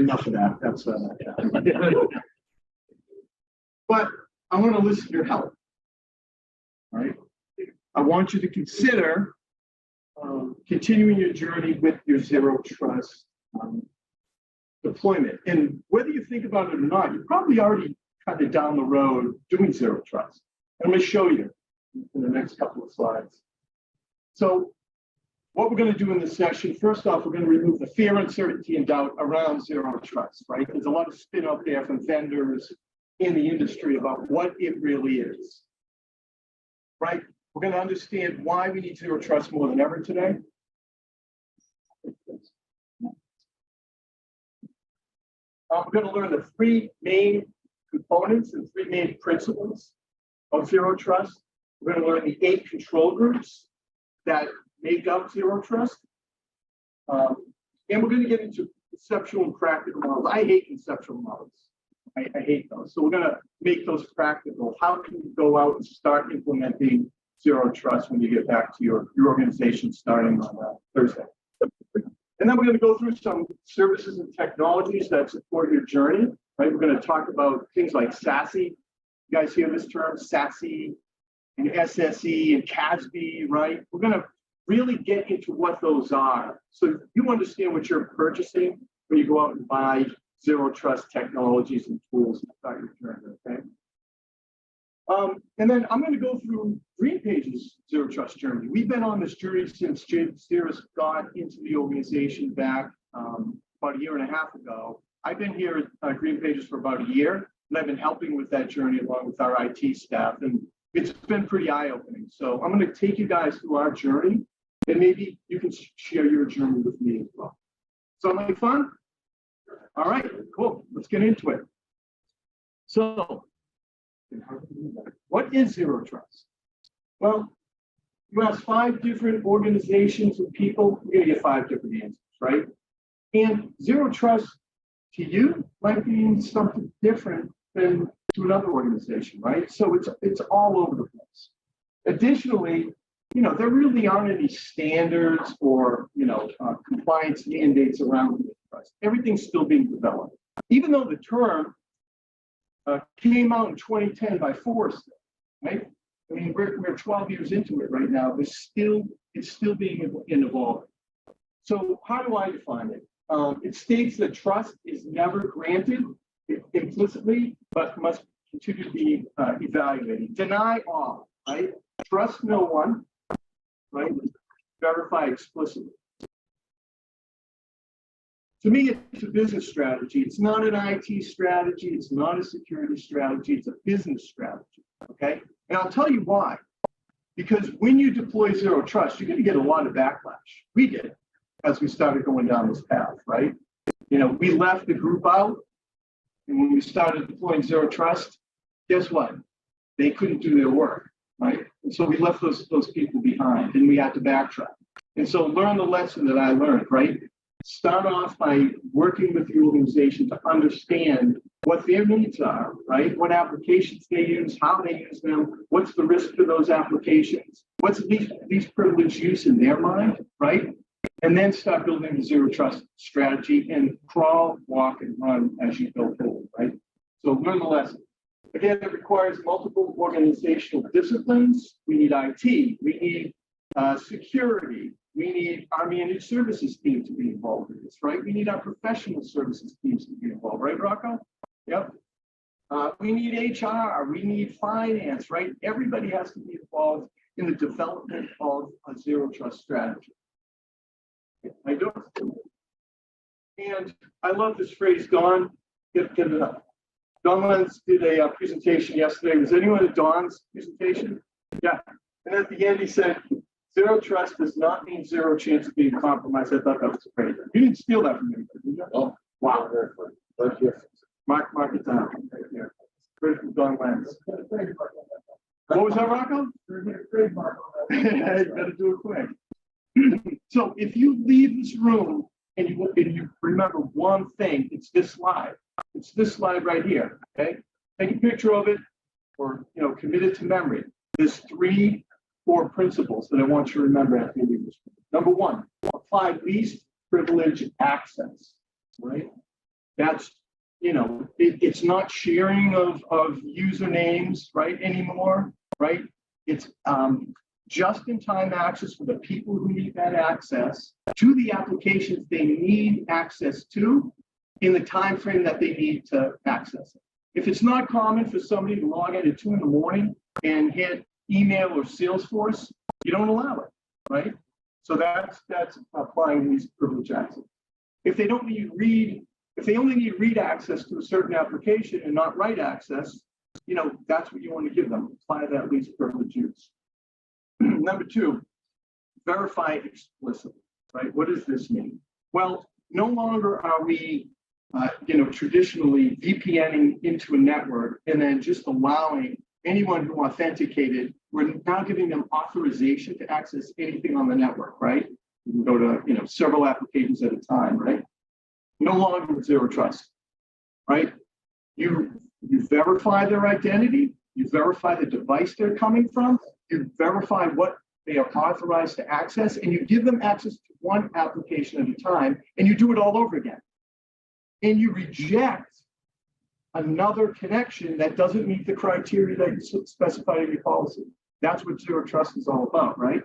enough of that. That's but I want to listen to your help. All right. I want you to consider continuing your journey with your zero trust deployment. And whether you think about it or not, you're probably already kind of down the road doing zero trust. I'm going to show you in the next couple of slides. So what we're going to do in this session, first off, we're going to remove the fear, uncertainty, and doubt around zero trust, right? There's a lot of spin out there from vendors in the industry about what it really is, right? We're going to understand why we need zero trust more than ever today. We're going to learn the three main components and three main principles of zero trust. We're going to learn the 8 control groups that make up zero trust. And we're going to get into conceptual and practical models. I hate conceptual models. I hate those. So we're going to make those practical. How can you go out and start implementing zero trust when you get back to your organization starting on Thursday? And then we're going to go through some services and technologies that support your journey, right? We're going to talk about things like SASE. You guys hear this term, SASE and SSE and CASB, right? We're going to really get into what those are so you understand what you're purchasing when you go out and buy zero trust technologies and tools to start your journey, okay? And then I'm going to go through GreenPages zero trust journey. We've been on this journey since Sarah's got into the organization back about a year and a half ago. I've been here at GreenPages for about a year, and I've been helping with that journey along with our IT staff, and it's been pretty eye-opening. So I'm going to take you guys through our journey, and maybe you can share your journey with me as well. Sound like fun? All right, cool. Let's get into it. So, what is zero trust? Well, you ask 5 different organizations and people, you're going to get 5 different answers, right? And zero trust to you might mean something different than to another organization, right? So it's all over the place. Additionally, there really aren't any standards or compliance mandates around zero trust. Everything's still being developed, even though the term came out in 2010 by Forrester, right? I mean, we're 12 years into it right now. It's still being evolved. So how do I define it? It states that trust is never granted implicitly, but must continue to be evaluated. Deny all, right? Trust no one, right? Verify explicitly. To me, it's a business strategy. It's not an IT strategy. It's not a security strategy. It's a business strategy, okay? And I'll tell you why. Because when you deploy zero trust, you're going to get a lot of backlash. We did as we started going down this path, right? We left the group out, and when we started deploying zero trust, guess what? They couldn't do their work, right? And so we left those people behind, and we had to backtrack. And so learn the lesson that I learned, right? Start off by working with the organization to understand what their needs are, right? What applications they use, how they use them, what's the risk to those applications, what's least privileged use in their mind, right? And then start building the zero trust strategy and crawl, walk, and run as you go forward, right? So learn the lesson. Again, it requires multiple organizational disciplines. We need IT, we need security, we need our managed services team to be involved in this, right? We need our professional services teams to be involved, right, Rocco? Yep. We need HR, we need finance, right? Everybody has to be involved in the development of a zero trust strategy. I do. And I love this phrase, Don. Get it up. Don Lenz did a presentation yesterday. Was anyone at Don's presentation? Yeah. And at the end, he said, zero trust does not mean zero chance of being compromised. I thought that was great. You didn't steal that from anybody, did you? Oh, wow. Right here. Mark it down. Right here. Great from Don Lenz. What was that, Rocco? You better do it quick. So if you leave this room and you remember one thing, it's this slide. It's this slide right here, okay? Take a picture of it or, commit it to memory. There's 3 core principles that I want you to remember after you leave this room. Number 1, apply least privilege access, right? That's, it's not sharing of usernames, right, anymore, right? It's just-in-time access for the people who need that access to the applications they need access to in the time frame that they need to access it. If it's not common for somebody to log in at 2 in the morning and hit email or Salesforce, you don't allow it, right? So that's applying these privilege access. If they don't need read, if they only need read access to a certain application and not write access, that's what you want to give them. Apply that least privilege use. Number 2, verify explicitly, right? What does this mean? Well, no longer are we, traditionally VPNing into a network and then just allowing anyone who authenticated. We're now giving them authorization to access anything on the network, right? You can go to, several applications at a time, right? No longer with zero trust, right? You verify their identity, you verify the device they're coming from, you verify what they are authorized to access, and you give them access to one application at a time, and you do it all over again. And you reject another connection that doesn't meet the criteria that you specified in your policy. That's what zero trust is all about, right?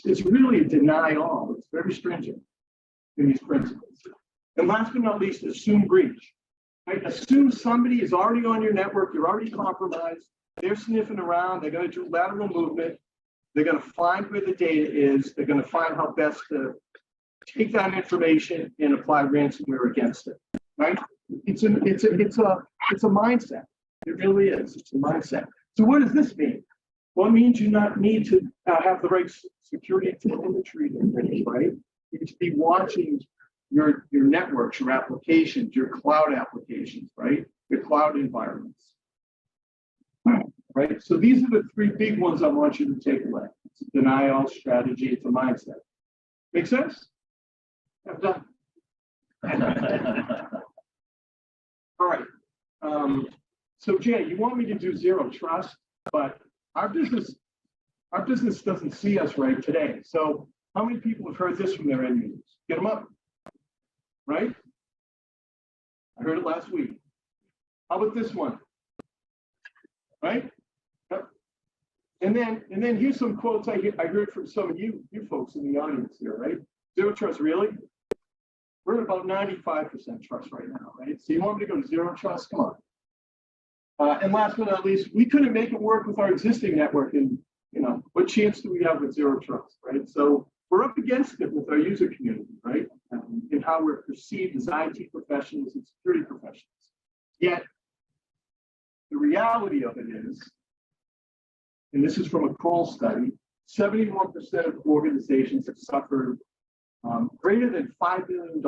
It's really a deny all. It's very stringent in these principles. And last but not least, assume breach. Right? Assume somebody is already on your network, you're already compromised, they're sniffing around, they're going to do lateral movement, they're going to find where the data is, they're going to find how best to take that information and apply ransomware against it. Right? It's a mindset. It really is. It's a mindset. So what does this mean? Well, it means you not need to have the right security telemetry, right? You need to be watching your networks, your applications, your cloud applications, right? Your cloud environments. Right? So these are the 3 big ones I want you to take away. It's a denial strategy, it's a mindset. Make sense? I'm done. All right. So Jay, you want me to do zero trust, but our business doesn't see us right today. So how many people have heard this from their end users? Get them up. Right? I heard it last week. How about this one? Right? Yep. And then here's some quotes I heard from some of you folks in the audience here, right? Zero trust, really? We're at about 95% trust right now, right? So you want me to go to zero trust? Come on. And last but not least, we couldn't make it work with our existing network, and what chance do we have with zero trust, right? So we're up against it with our user community, right? And how we're perceived as IT professionals and security professionals. Yet, the reality of it is, and this is from a Kroll study, 71% of organizations have suffered greater than $5 billion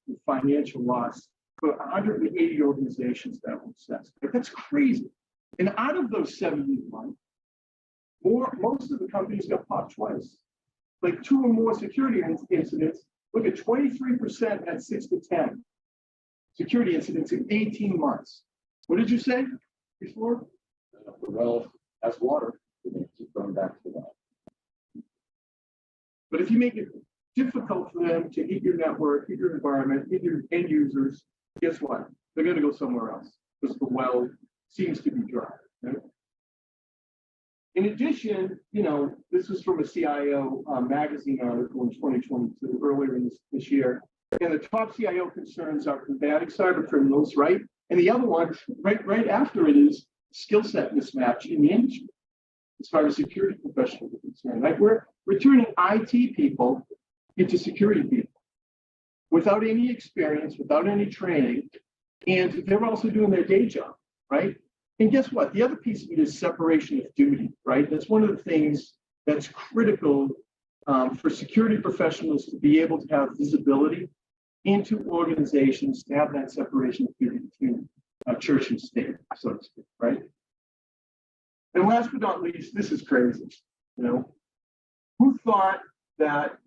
in financial loss for 180 organizations that were assessed. That's crazy. And out of those 71, most of the companies got popped twice. Like 2 or more security incidents. Look at 23% at 6 to 10 security incidents in 18 months. What did you say before? The well has water. We keep going back to the well. But if you make it difficult for them to hit your network, hit your environment, hit your end users, guess what? They're going to go somewhere else because the well seems to be dry. Right? In addition, this is from a CIO magazine article in 2022, earlier in this year. And the top CIO concerns are combating cyber criminals, right? And the other one, right after it, is skill set mismatch in the industry, as far as security professionals are concerned. Like we're turning IT people into security people without any experience, without any training, and they're also doing their day job, right? And guess what? The other piece of it is separation of duty, right? That's one of the things that's critical for security professionals to be able to have visibility into organizations, to have that separation of duty between church and state, so to speak, right? And last but not least, this is crazy. Who thought that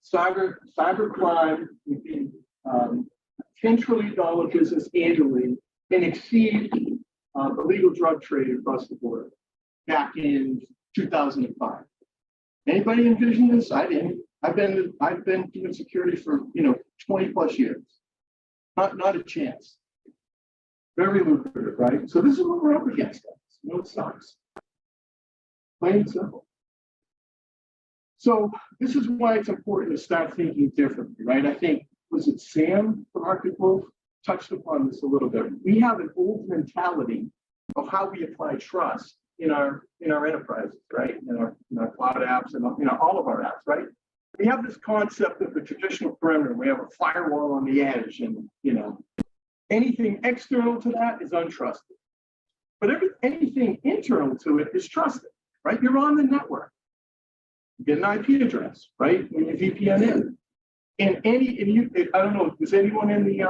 cybercrime would be $10 trillion business annually and exceed illegal drug trade across the board back in 2005. Anybody envision this? I didn't. I've been doing security for 20 plus years. Not a chance. Very lucrative, right? So this is what we're up against. No, it sucks. Plain and simple. So this is why it's important to start thinking differently, right? I think, was it Sam from Arctic Wolf touched upon this a little bit. We have an old mentality of how we apply trust in our enterprises, right? In our cloud apps and all of our apps, right? We have this concept of the traditional perimeter. We have a firewall on the edge, and anything external to that is untrusted. But anything internal to it is trusted, right? You're on the network. You get an IP address, right? When you VPN in. I don't know, was anyone in the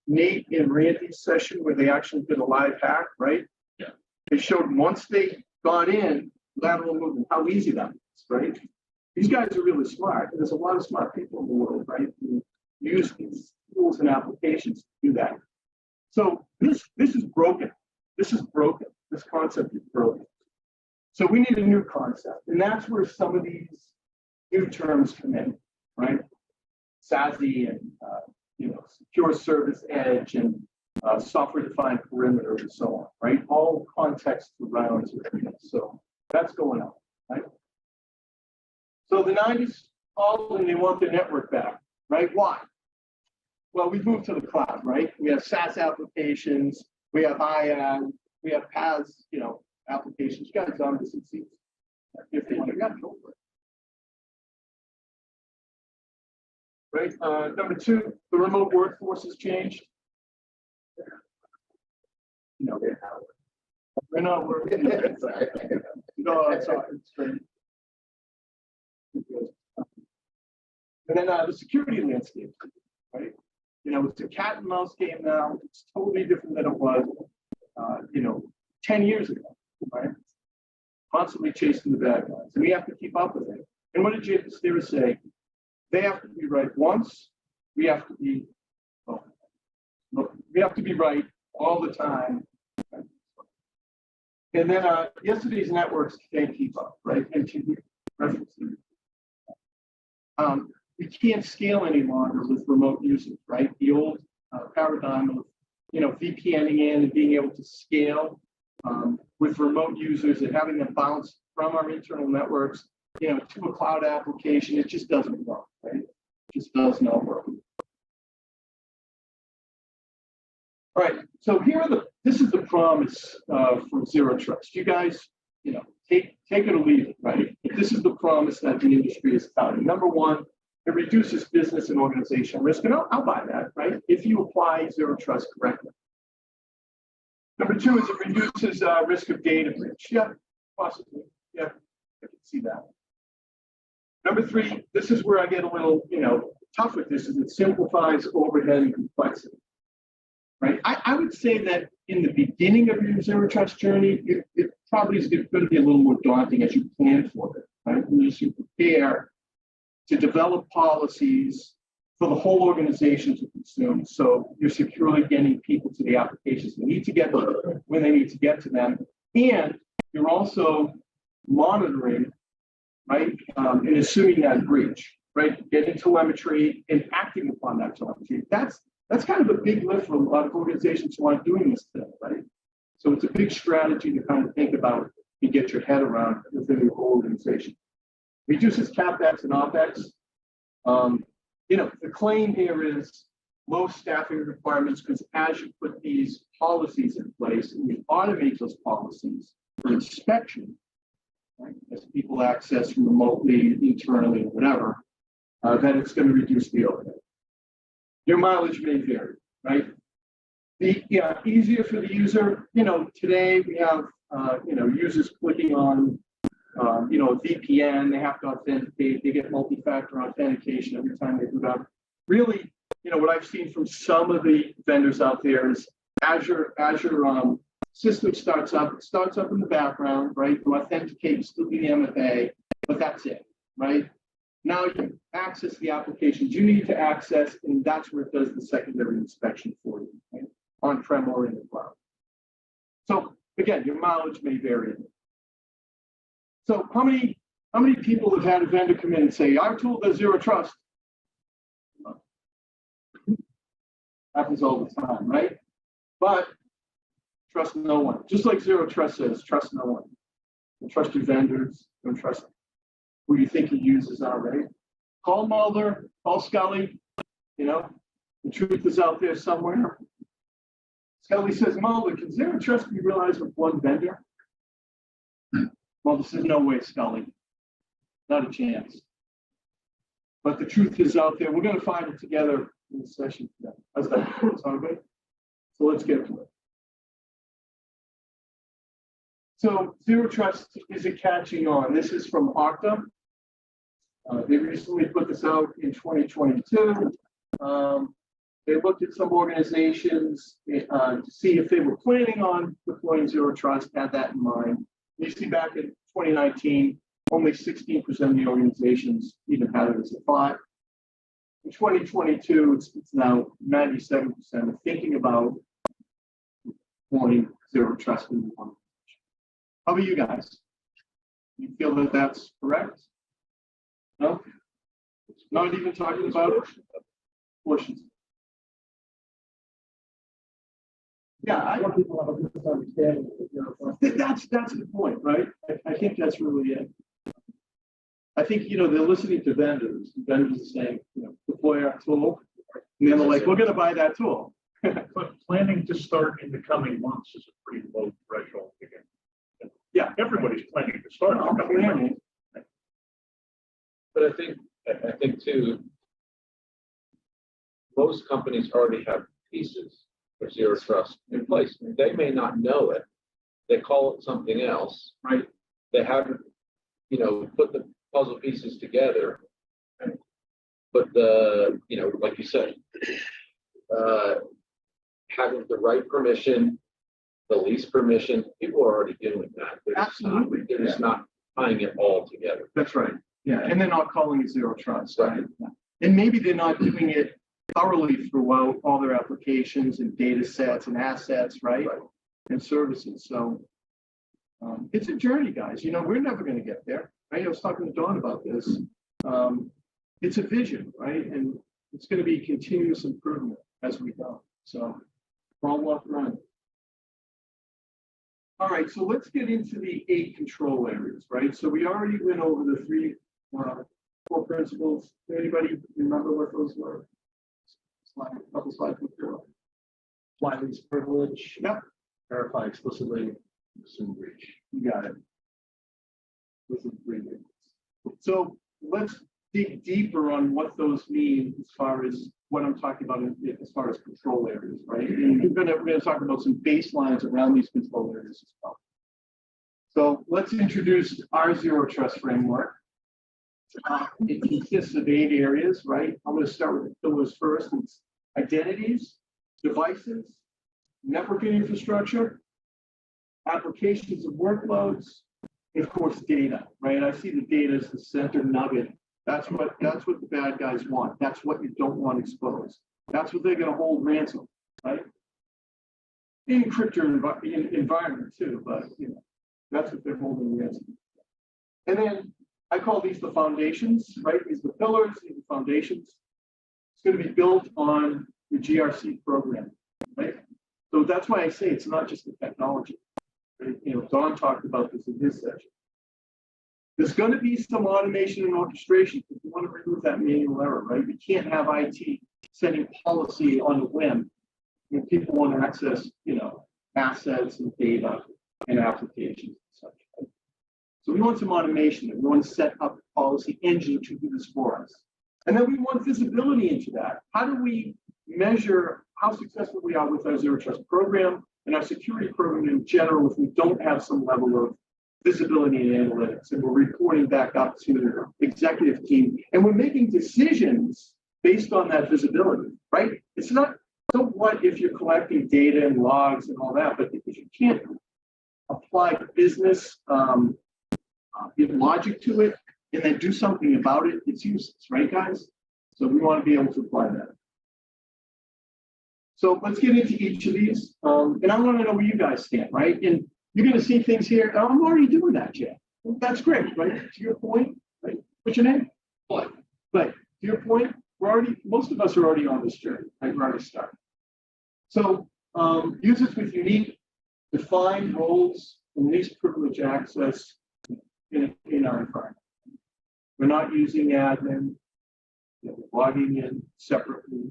Nate and Randy's session where they actually did a live hack, right? Yeah. They showed once they got in lateral movement, how easy that is, right? These guys are really smart. And there's a lot of smart people in the world, right? Who use these tools and applications to do that. So this is broken. This is broken. This concept is broken. So we need a new concept. And that's where some of these new terms come in, right? SASE and secure service edge and software-defined perimeter and so on, right? All context around it. So that's going on, right? So the 90s called and they want their network back, right? Why? Well, we've moved to the cloud, right? We have SaaS applications, we have IAM, we have PaaS, applications. You guys on this and see if they want to go for it. Right. Number two, the remote workforce has changed. We're not working. No, it's great. And then the security landscape, right? It's a cat and mouse game now. It's totally different than it was, 10 years ago, right? Constantly chasing the bad guys, and we have to keep up with it. And what did Jay Stira say? They have to be right once. We have to be right all the time. And then yesterday's networks can't keep up, right? And we can't scale any longer with remote users, right? The old paradigm of VPNing in and being able to scale with remote users and having them bounce from our internal networks to a cloud application, it just doesn't work, right? It just does not work. All right, so this is the promise from Zero Trust. You guys, take it or leave it, right? This is the promise that the industry is touting. Number one, it reduces business and organizational risk, and I'll buy that, right? If you apply Zero Trust correctly. Number two is it reduces risk of data breach. Yeah, possibly. Yeah, I can see that. Number three, this is where I get a little, tough with this, is it simplifies overhead and complexity, right? I would say that in the beginning of your Zero Trust journey, it probably is going to be a little more daunting as you plan for it, right? And as you prepare to develop policies for the whole organization to consume, so you're securely getting people to the applications they need to get them when they need to get to them, and you're also monitoring, right, and assuming that breach, right, getting telemetry and acting upon that telemetry. That's kind of a big lift for a lot of organizations who aren't doing this today, right? So it's a big strategy to kind of think about and get your head around within your whole organization. Reduces CapEx and OpEx. The claim here is low staffing requirements, because as you put these policies in place and you automate those policies for inspection, right, as people access remotely, internally, or whatever, then it's going to reduce the overhead. Your mileage may vary, right? Easier for the user. Today we have users clicking on VPN. They have to authenticate. They get multi-factor authentication every time they boot up. Really, what I've seen from some of the vendors out there is Azure system starts up. It starts up in the background, right? You authenticate, you still do the MFA, but that's it, right? Now you can access the applications you need to access, and that's where it does the secondary inspection for you, right? On-prem or in the cloud. So again, your mileage may vary. So how many people have had a vendor come in and say, our tool does Zero Trust? Happens all the time, right? But trust no one. Just like zero trust says, trust no one. Don't trust your vendors. Don't trust who you think he uses already. Call Mulder, call Scully. You know, the truth is out there somewhere. Scully says, Mulder, can zero trust be realized with one vendor? Mulder says, no way, Scully. Not a chance. But the truth is out there. We're going to find it together in the session today. How's that? Sound good? So let's get to it. So zero trust isn't catching on. This is from Okta. They recently put this out in 2022. They looked at some organizations to see if they were planning on deploying zero trust, had that in mind. You see back in 2019, only 16% of the organizations even had it as a thought. In 2022, it's now 97% of thinking about deploying zero trust in the organization. How about you guys? You feel that that's correct? No? Not even talking about portions. Yeah, More people have a good understanding of zero trust. that's the point, right? I think that's really it. I think, they're listening to vendors. Vendors are saying, deploy our tool. And then they're like, we're going to buy that tool. But planning to start in the coming months is a pretty low threshold again. Yeah. Everybody's planning to start in the coming months. But I think too, most companies already have pieces for zero trust in place. They may not know it. They call it something else, right? They haven't, put the puzzle pieces together. But like you said, having the right permission, the least permission, people are already doing that. Absolutely. They're just not tying it all together. That's right. Yeah. And they're not calling it zero trust, right? Right. And maybe they're not doing it thoroughly throughout all their applications and data sets and assets, right? And services. So it's a journey, guys. We're never going to get there. Right? I was talking to Dawn about this. It's a vision, right? And it's going to be continuous improvement as we go. So crawl, walk, run. All right, so let's get into the 8 control areas, right? So we already went over the 3 core principles. Anybody remember what those were? A couple slides before. Apply least privilege. Yep. Verify explicitly. Assume breach. You got it. This is great. So let's dig deeper on what those mean as far as what I'm talking about as far as control areas, right? And we're gonna talk about some baselines around these control areas as well. So let's introduce our zero trust framework. It consists of 8 areas, right? I'm going to start with the pillars first. It's identities, devices, networking infrastructure, applications and workloads, and of course, data, right? I see the data as the center nugget. That's what the bad guys want. That's what you don't want exposed. That's what they're going to hold ransom, right? In crypto environment too, but that's what they're holding ransom. And then I call these the foundations, right? These are the pillars, these are the foundations. It's going to be built on the GRC program, right? So that's why I say it's not just the technology. Right? Don talked about this in his session. There's going to be some automation and orchestration if you want to remove that manual error, right? You can't have IT setting policy on a whim when people want to access, assets and data and applications and such. Right? So we want some automation, and we want to set up a policy engine to do this for us. And then we want visibility into that. How do we measure how successful we are with our zero trust program and our security program in general if we don't have some level of visibility and analytics, and we're reporting back up to the executive team, and we're making decisions based on that visibility, right? It's not so what if you're collecting data and logs and all that, but if you can't apply business logic to it and then do something about it, it's useless, right, guys? So we want to be able to apply that. So let's get into each of these, and I want to know where you guys stand, right? And you're going to see things here. Oh, I'm already doing that, Jay. Well, that's great, right? To your point, right? What's your name? But to your point, most of us are already on this journey, right? We're already started. So users with unique defined roles and least privilege access in our environment. We're not using admin, we're logging in separately,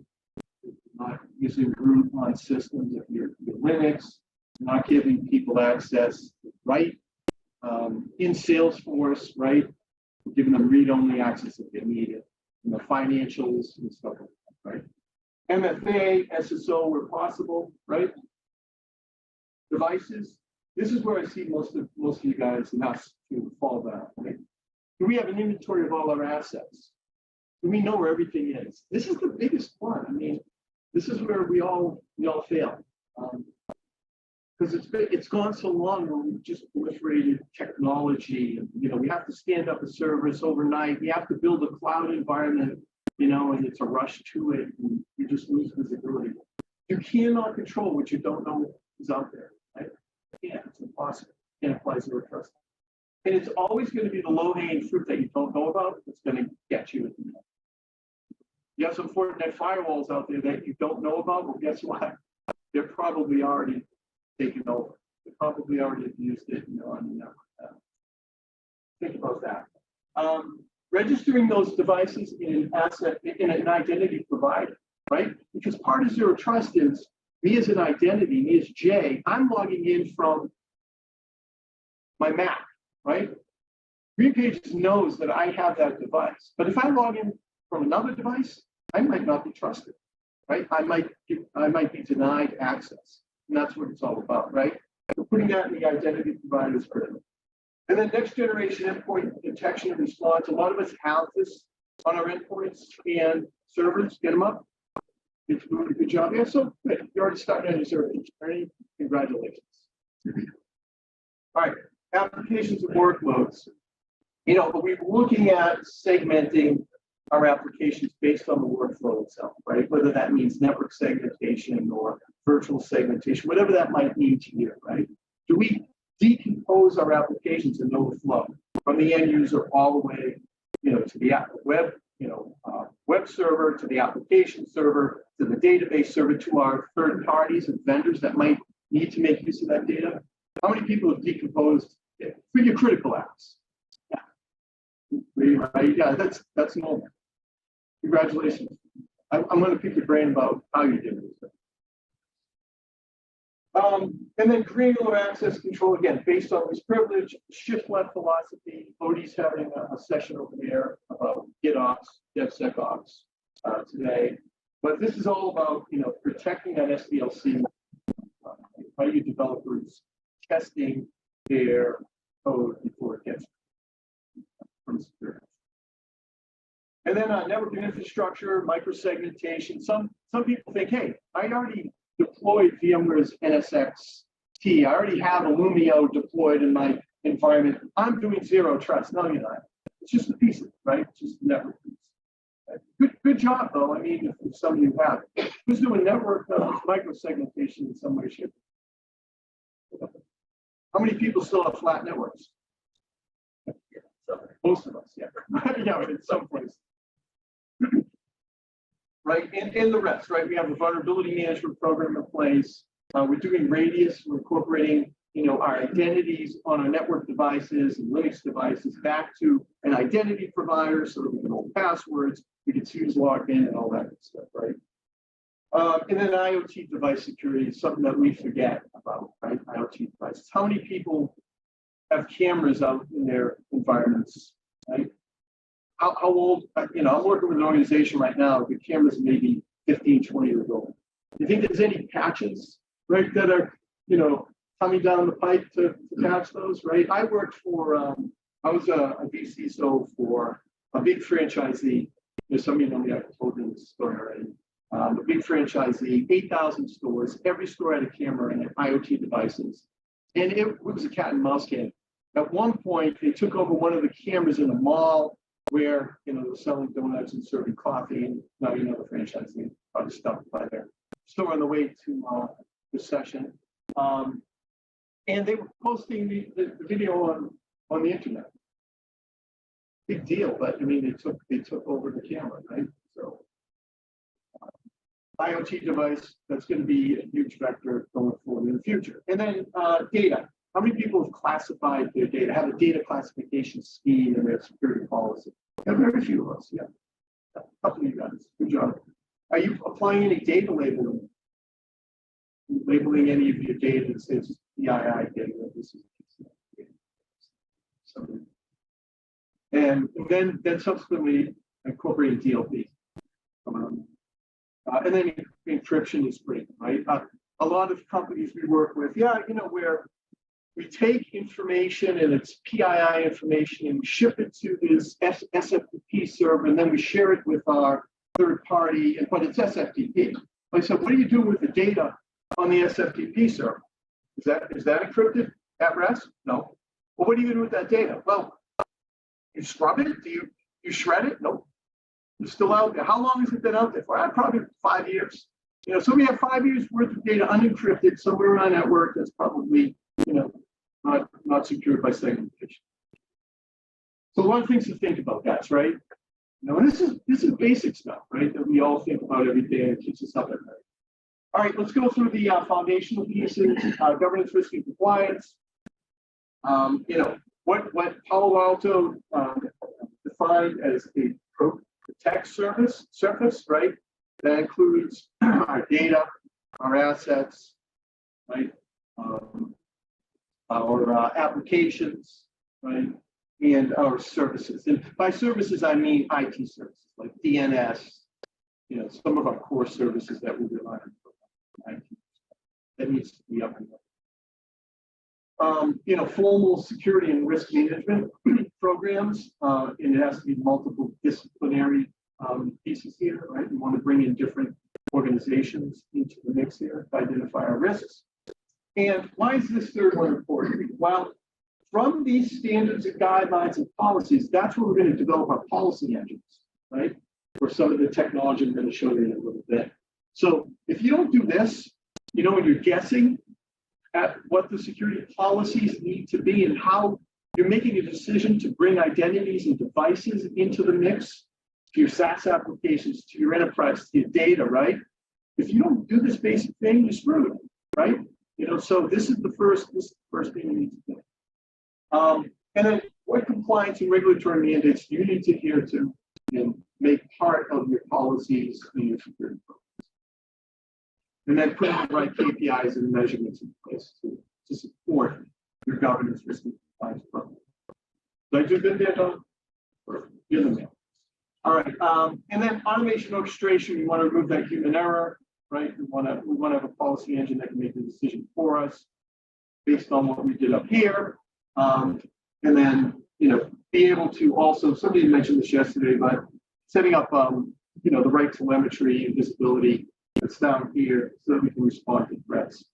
we're not using root on systems of your Linux, not giving people access, right? In Salesforce, right? We're giving them read-only access if they need it, you know, financials and stuff like that, right? MFA, SSO where possible, right? Devices. This is where I see most of you guys and us to fall down, right? Do we have an inventory of all our assets? Do we know where everything is? This is the biggest one. I mean, this is where we all fail. Because it's gone so long when we've just proliferated technology, and you know, we have to stand up a service overnight, we have to build a cloud environment, you know, and it's a rush to it, and you just lose visibility. You cannot control what you don't know is out there, right? Yeah, it's impossible. You can't apply zero trust. And it's always going to be the low-hanging fruit that you don't know about that's going to get you at the end. You have some Fortinet firewalls out there that you don't know about, well, guess what? They're probably already taken over. They probably already abused it, you know, on the network. Think about that. Registering those devices in an identity provider, right? Because part of zero trust is me as an identity, me as Jay, I'm logging in from my Mac, right? GreenPages knows that I have that device, but if I log in from another device, I might not be trusted, right? I might be denied access. And that's what it's all about, right? So putting that in the identity provider is critical. And then next generation endpoint detection and response. A lot of us have this on our endpoints and servers. Get them up. It's doing a good job. Yeah, so good. You already started on your server journey. Congratulations. All right, applications and workloads. You know, but we're looking at segmenting our applications based on the workflow itself, right? Whether that means network segmentation or virtual segmentation, whatever that might mean to you, right? Do we decompose our applications and know the flow from the end user all the way, you know, to the web, web server, to the application server, to the database server, to our third parties and vendors that might need to make use of that data? How many people have decomposed it for your critical apps? Yeah, right. Yeah, that's normal. Congratulations. I'm going to pick your brain about how you did it. And then granular access control, again, based on this privilege, shift left philosophy. Odie's having a session over there about GitOps, DevSecOps today. But this is all about, you know, protecting that SDLC. How do you developers testing their code before it gets from security? And then network and infrastructure, microsegmentation. Some people think, hey, I already deployed VMware's NSXT. I already have Illumio deployed in my environment. I'm doing zero trust. No, you're not. It's just a piece of it, right? It's just a network piece. Good job, though. I mean, if some of you have. Who's doing network microsegmentation in some way, shape? How many people still have flat networks? Most of us, yeah. Yeah, in some place. Right, and the rest, right? We have a vulnerability management program in place. We're doing Radius. We're incorporating, you know, our identities on our network devices and Linux devices back to an identity provider so that we can hold passwords, we can see who's logged in and all that good stuff, right? And then IoT device security is something that we forget about, right? IoT devices. How many people have cameras out in their environments, right? How old, you know, I'm working with an organization right now with cameras maybe 15, 20 years old. Do you think there's any patches, right, that are, you know, coming down the pipe to patch those, right? I worked for, I was a VCSO for a big franchisee. There's some of you know me, I've told you this story already. A big franchisee, 8,000 stores, every store had a camera and IoT devices. And it was a cat and mouse game. At one point, they took over one of the cameras in a mall where, you know, they're selling donuts and serving coffee. And now you know the franchisee probably stopped by their store on the way to the session. And they were posting the video on the internet. Big deal, but I mean, they took over the camera, right? So IoT device, that's going to be a huge vector going forward in the future. And then data. How many people have classified their data, have a data classification scheme in their security policy? Yeah, very few of us, yeah. A couple of you guys, good job. Are you applying any data labeling? Labeling any of your data that says PII data, this is something. And then subsequently incorporating DLP. And then encryption is great, right? A lot of companies we work with, where we take information and it's PII information and we ship it to this SFTP server and then we share it with our third party, but it's SFTP. Like, so what do you do with the data on the SFTP server? Is that encrypted at rest? No. Well, what do you do with that data? Well, you scrub it? Do you shred it? Nope. It's still out there. How long has it been out there for? Probably 5 years. So we have 5 years worth of data unencrypted somewhere on our network that's probably, not secured by segmentation. So a lot of things to think about, guys, right? And this is basic stuff, right? That we all think about every day and it keeps us up at night. All right, let's go through the foundational pieces, governance, risk, and compliance. What Palo Alto defined as a protect surface, right? That includes our data, our assets, right? Our applications, right? And our services. And by services, I mean IT services like DNS, some of our core services that we rely on. IT. That needs to be up and running. Formal security and risk management programs, and it has to be multiple disciplinary pieces here, right? We want to bring in different organizations into the mix here to identify our risks. And why is this third one important? Well, from these standards and guidelines and policies, that's where we're going to develop our policy engines, right? For some of the technology I'm going to show you in a little bit. So if you don't do this, when you're guessing at what the security policies need to be and how you're making a decision to bring identities and devices into the mix, to your SaaS applications, to your enterprise, to your data, right? If you don't do this basic thing, you're screwed, right? So this is the first thing you need to do. And then what compliance and regulatory mandates do you need to adhere to and make part of your policies and your security programs? And then putting the right KPIs and measurements in place to support your governance, risk, and compliance program. Did I do good there, Don? You're the man. All right. And then automation orchestration, we want to remove that human error, right? We want to have a policy engine that can make the decision for us based on what we did up here. And then, be able to also, somebody mentioned this yesterday, but setting up, the right telemetry and visibility that's down here so that we can respond to threats,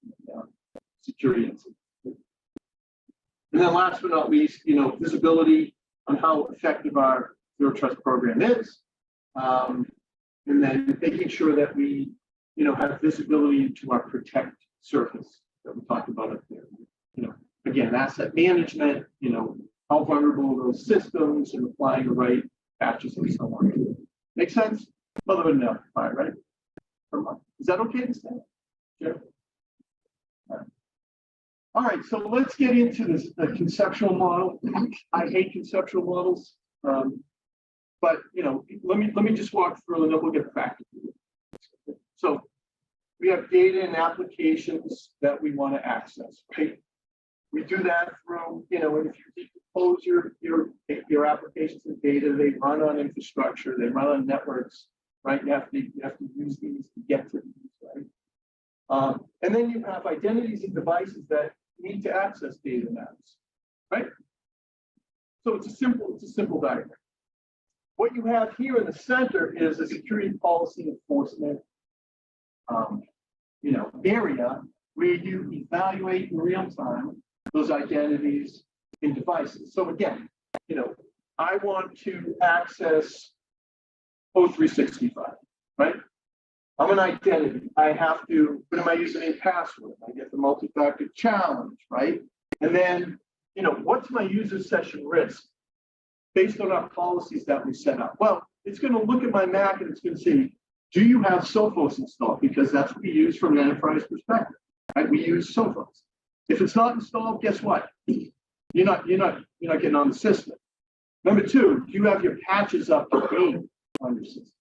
security incidents. And then last but not least, visibility on how effective our Zero Trust program is. And then making sure that we, have visibility into our protect surface that we talked about up there. Again, asset management, how vulnerable are those systems and applying the right patches and so on. Make sense? Other than that, fine, right? Is that okay to say? Sure. All right, so let's get into this conceptual model. I hate conceptual models, but let me just walk through and then we'll get back to it. So we have data and applications that we want to access, right? We do that through, if you decompose your applications and data, they run on infrastructure, they run on networks, right? You have to use these to get to these, right? And then you have identities and devices that need to access data maps, right? So it's a simple diagram. What you have here in the center is a security policy enforcement, area where you evaluate in real time those identities and devices. So again, I want to access O365, right? I'm an identity. I have to put in my username and password. I get the multi-factor challenge, right? And then, what's my user session risk based on our policies that we set up? Well, it's going to look at my Mac and it's going to say, Do you have Sophos installed? Because that's what we use from an enterprise perspective, right? We use Sophos. If it's not installed, guess what? You're not getting on the system. Number two, do you have your patches up to date on your system,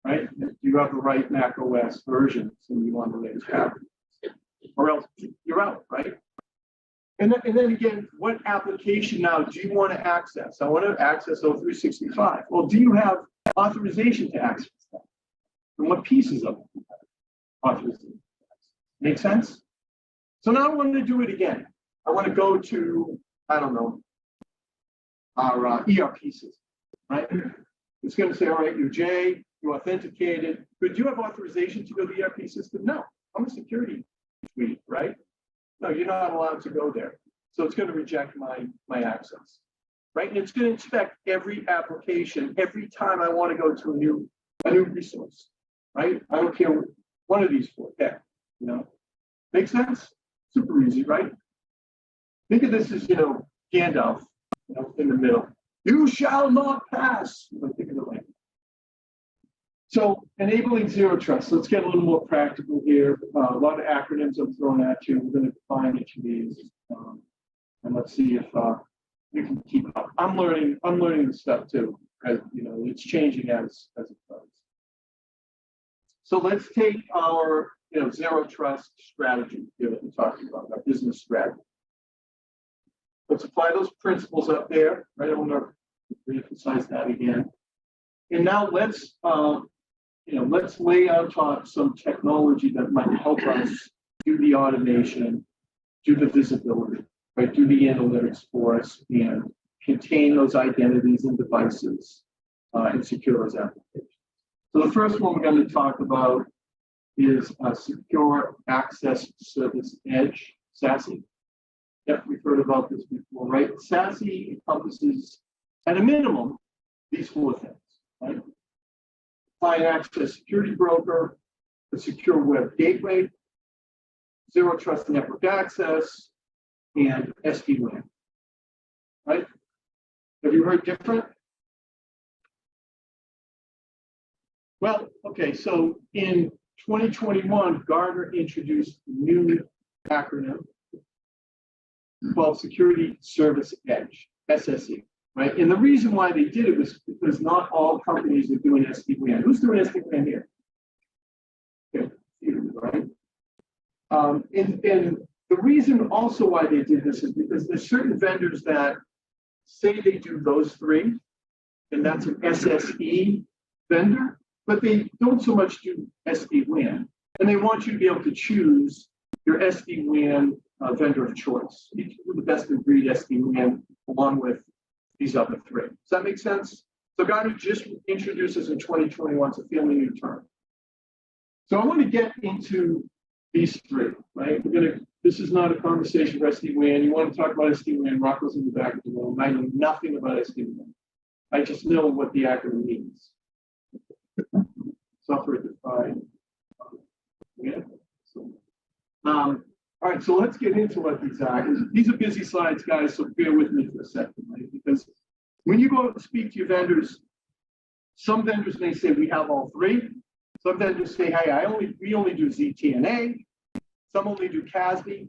right? Do you have the right Mac OS versions and you want the latest patches? Or else you're out, right? And then again, what application now do you want to access? I want to access O365. Well, do you have authorization to access that? And what pieces of it? Authorization. Make sense? So now I want to do it again. I want to go to, I don't know, our ERP system, right? It's going to say, all right, you're Jay, you authenticated, but do you have authorization to go to the ERP system? No, I'm a security suite, right? No, you're not allowed to go there. So it's going to reject my access, right? And it's going to inspect every application every time I want to go to a new resource, right? I don't care one of these four. Yeah, make sense? Super easy, right? Think of this as, Gandalf, in the middle. You shall not pass. Think of it like that. So enabling zero trust. Let's get a little more practical here. A lot of acronyms I'm throwing at you. We're going to define each of these, and let's see if you can keep up. I'm learning this stuff too. As it's changing as it goes. So let's take our zero trust strategy here that we're talking about, our business strategy. Let's apply those principles up there. Right, I want to reemphasize that again. And now let's lay on top some technology that might help us do the automation, do the visibility, right? Do the analytics for us and contain those identities and devices and secure those applications. So the first one we're going to talk about is Secure Access Service Edge, SASE. Yep, we've heard about this before, right? SASE encompasses, at a minimum, these four things, right? Client access security broker, a secure web gateway, zero trust network access, and SD-WAN, right? Have you heard different? Well, okay, so in 2021, Gartner introduced a new acronym called Security Service Edge, SSE, right? And the reason why they did it was because not all companies are doing SD-WAN. Who's doing SD-WAN here? Okay, right? And the reason also why they did this is because there's certain vendors that say they do those three, and that's an SSE vendor, but they don't so much do SD-WAN. And they want you to be able to choose your SD-WAN vendor of choice. You do the best of breed SD-WAN along with these other three. Does that make sense? So Gartner just introduces in 2021, it's a fairly new term. So I want to get into these three, right? This is not a conversation for SD-WAN. You want to talk about SD-WAN, Rocco's in the back of the room. I know nothing about SD-WAN. I just know what the acronym means. Software defined. Yeah. So, all right, so let's get into what these are. These are busy slides, guys, so bear with me for a second, right? Because when you go out and speak to your vendors, some vendors may say we have all three. Some vendors say, hey, we only do ZTNA. Some only do CASB.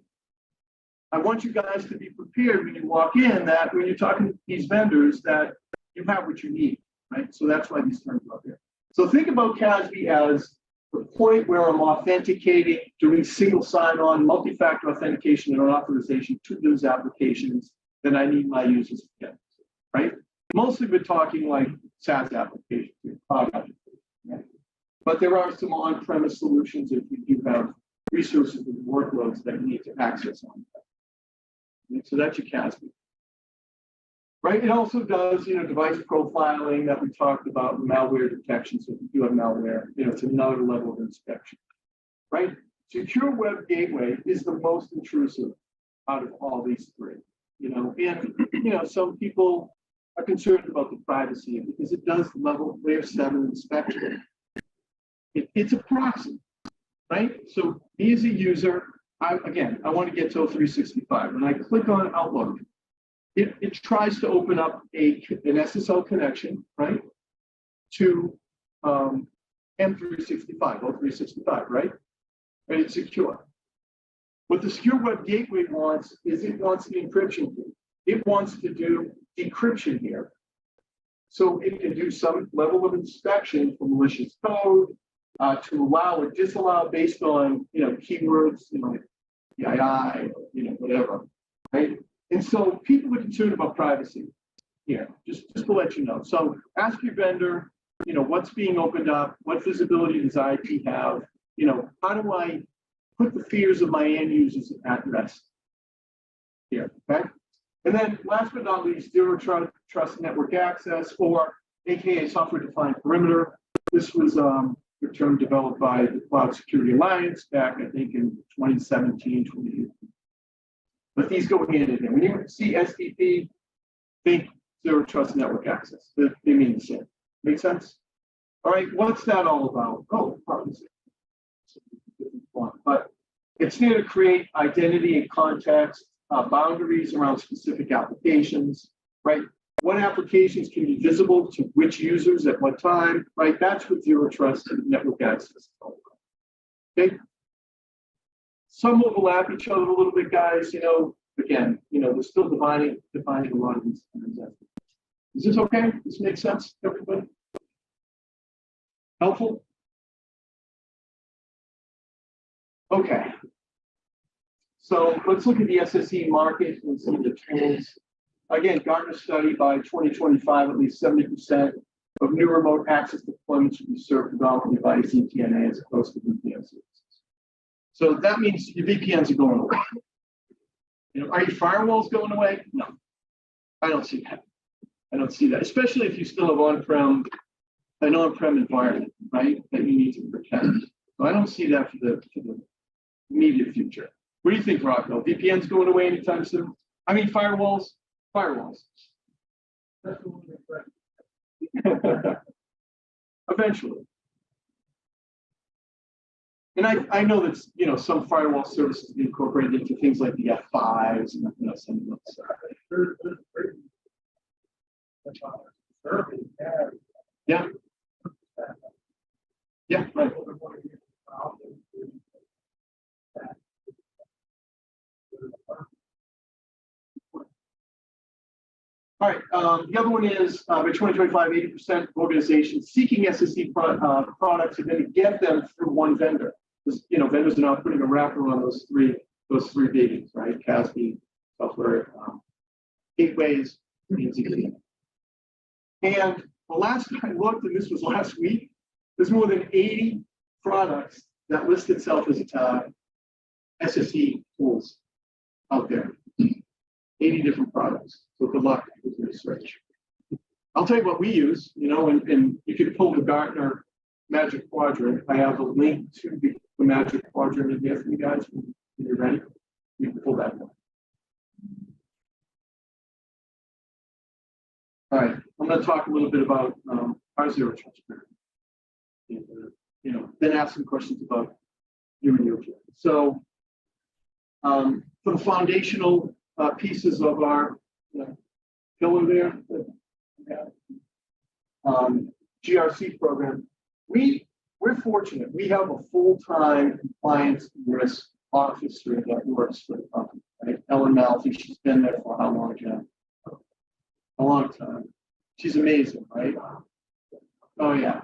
I want you guys to be prepared when you walk in that when you're talking to these vendors that you have what you need, right? So that's why these terms are up here. So think about CASB as the point where I'm authenticating, doing single sign-on, multi-factor authentication and authorization to those applications that I need my users to get, right? Mostly we're talking like SaaS applications, cloud applications, right? But there are some on-premise solutions if you do have resources and workloads that you need to access on that. So that's your CASB. Right, it also does, device profiling that we talked about, malware detection. So if you do have malware, it's another level of inspection. Right, secure web gateway is the most intrusive out of all these three. And some people are concerned about the privacy because it does level layer 7 inspection. It's a proxy, right? So me as a user, I want to get to 365. When I click on Outlook, it tries to open up an SSL connection, right, to M365, O365, right? And it's secure. What the secure web gateway wants is it wants the encryption key. It wants to do decryption here. So it can do some level of inspection for malicious code, to allow or disallow based on, keywords, PII, whatever, right? And so people are concerned about privacy here, just to let you know. So ask your vendor, what's being opened up, what visibility does IT have, how do I put the fears of my end users at rest here, okay? And then last but not least, zero trust network access, or AKA software-defined perimeter. This was a term developed by the Cloud Security Alliance back, I think, in 2017, 2018. But these go hand in hand. When you see SDP, think zero trust network access. They mean the same. Make sense? All right, what's that all about? Oh, privacy. But it's here to create identity and context, boundaries around specific applications, right? What applications can be visible to which users at what time, right? That's what zero trust network access is all about. Okay. Some overlap each other a little bit, guys. Again, they're still defining a lot of these things. Is this okay? This makes sense, everybody? Helpful? Okay. So let's look at the SSE market and some of the trends. Again, Gartner study by 2025, at least 70% of new remote access deployments will be served predominantly by ZTNA as opposed to VPN services. So that means your VPNs are going away. Are your firewalls going away? No, I don't see that. I don't see that, especially if you still have an on-prem environment, right, that you need to protect. So I don't see that for the immediate future. What do you think, Rocco? VPNs going away anytime soon? I mean, firewalls. Eventually. And I know that some firewall services be incorporated into things like the F5s and some of those stuff. Yeah. Yeah. Right. All right. The other one is by 2025, 80% of organizations seeking SSE products are going to get them through one vendor. Because, vendors are now putting a wrapper on those three babies, right? CASB, software, gateways, and ZTNA. And the last time I looked, and this was last week, there's more than 80 products that list itself as SSE tools out there. 80 different products. So good luck with your search. I'll tell you what we use, and you can pull the Gartner Magic Quadrant. I have a link to the Magic Quadrant in here for you guys when you're ready. You can pull that one. All right, I'm going to talk a little bit about our zero trust. And, then ask some questions about you and your journey. So, for the foundational pieces of our pillar there, GRC program, we're fortunate. We have a full-time compliance risk officer that works for the company, right? Ellen Malfi, she's been there for how long, Jen? A long time. She's amazing, right? Oh yeah.